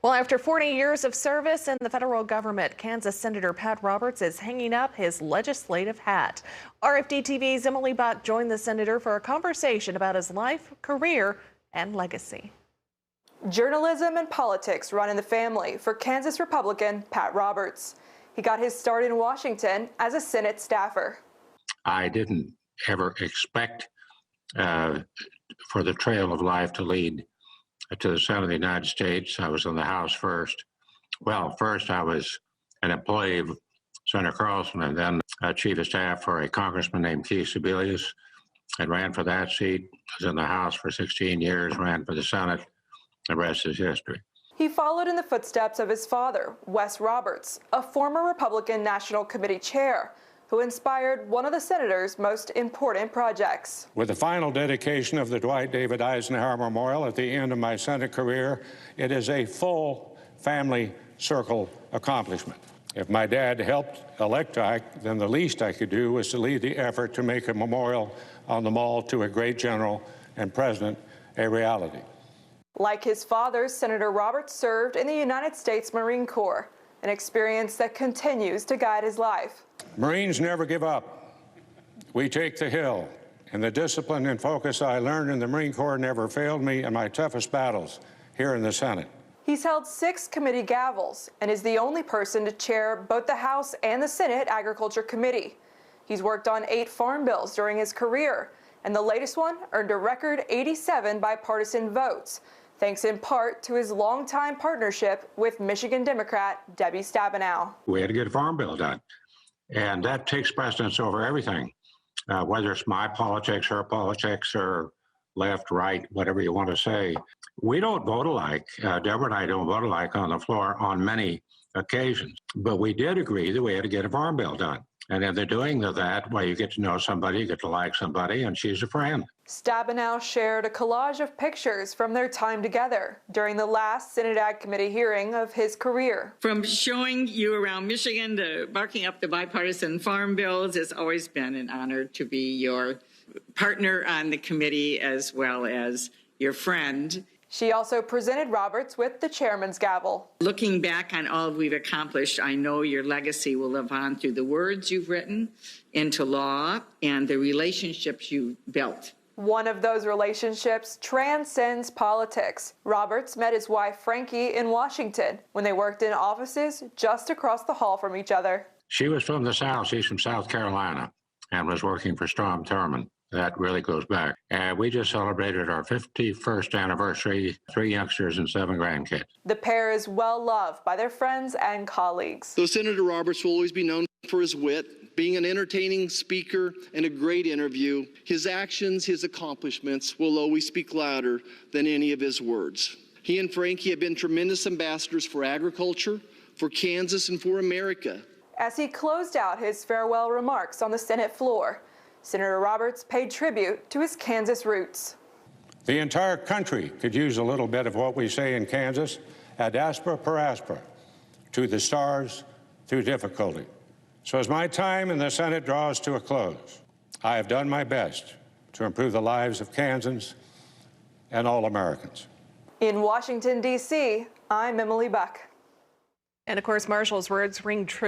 Well, after 40 years of service in the federal government, Kansas Senator Pat Roberts is hanging up his legislative hat. RFD-TV's Emily Buck joined the senator for a conversation about his life, career, and legacy. Journalism and politics run in the family for Kansas Republican Pat Roberts. He got his start in Washington as a Senate staffer. I didn't ever expect for the trail of life to lead to the Senate of the United States. I was in the House first. Well, first I was an employee of Senator Carlson and then chief of staff for a congressman named Keith Sebelius and ran for that seat. Was in the House for 16 years, ran for the Senate. The rest is history. He followed in the footsteps of his father, Wes Roberts, a former Republican National Committee chair, who inspired one of the senator's most important projects. With the final dedication of the Dwight David Eisenhower Memorial at the end of my Senate career, it is a full family circle accomplishment. If my dad helped elect Ike, then the least I could do was to lead the effort to make a memorial on the Mall to a great general and president a reality. Like his father, Senator Roberts served in the United States Marine Corps, an experience that continues to guide his life. Marines never give up. We take the hill, and the discipline and focus I learned in the Marine Corps never failed me in my toughest battles here in the Senate. He's held 6 committee gavels and is the only person to chair both the House and the Senate Agriculture Committee. He's worked on 8 farm bills during his career, and the latest one earned a record 87 bipartisan votes, thanks in part to his longtime partnership with Michigan Democrat Debbie Stabenow. We had to get a farm bill done, and that takes precedence over everything, whether it's my politics, her politics, or left, right, whatever you want to say. We don't vote alike. Deborah and I don't vote alike on the floor on many occasions, but we did agree that we had to get a farm bill done. And in the doing of that, well, you get to know somebody, you get to like somebody, and she's a friend. Stabenow shared a collage of pictures from their time together during the last Senate Ag Committee hearing of his career. From showing you around Michigan to barking up the bipartisan farm bills, it's always been an honor to be your partner on the committee as well as your friend. She also presented Roberts with the chairman's gavel. Looking back on all we've accomplished, I know your legacy will live on through the words you've written into law and the relationships you built. One of those relationships transcends politics. Roberts met his wife, Frankie, in Washington when they worked in offices just across the hall from each other. She was from the South. She's from South Carolina and was working for Strom Thurmond. That really goes back. And we just celebrated our 51st anniversary, 3 youngsters and 7 grandkids. The pair is well loved by their friends and colleagues. So Senator Roberts will always be known for his wit, being an entertaining speaker and a great interview. His actions, his accomplishments will always speak louder than any of his words. He and Frankie have been tremendous ambassadors for agriculture, for Kansas, and for America. As he closed out his farewell remarks on the Senate floor, Senator Roberts paid tribute to his Kansas roots. The entire country could use a little bit of what we say in Kansas, ad aspera per aspera, to the stars through difficulty. So as my time in the Senate draws to a close, I have done my best to improve the lives of Kansans and all Americans. In Washington, D.C., I'm Emily Buck. And of course, Marshall's words ring true.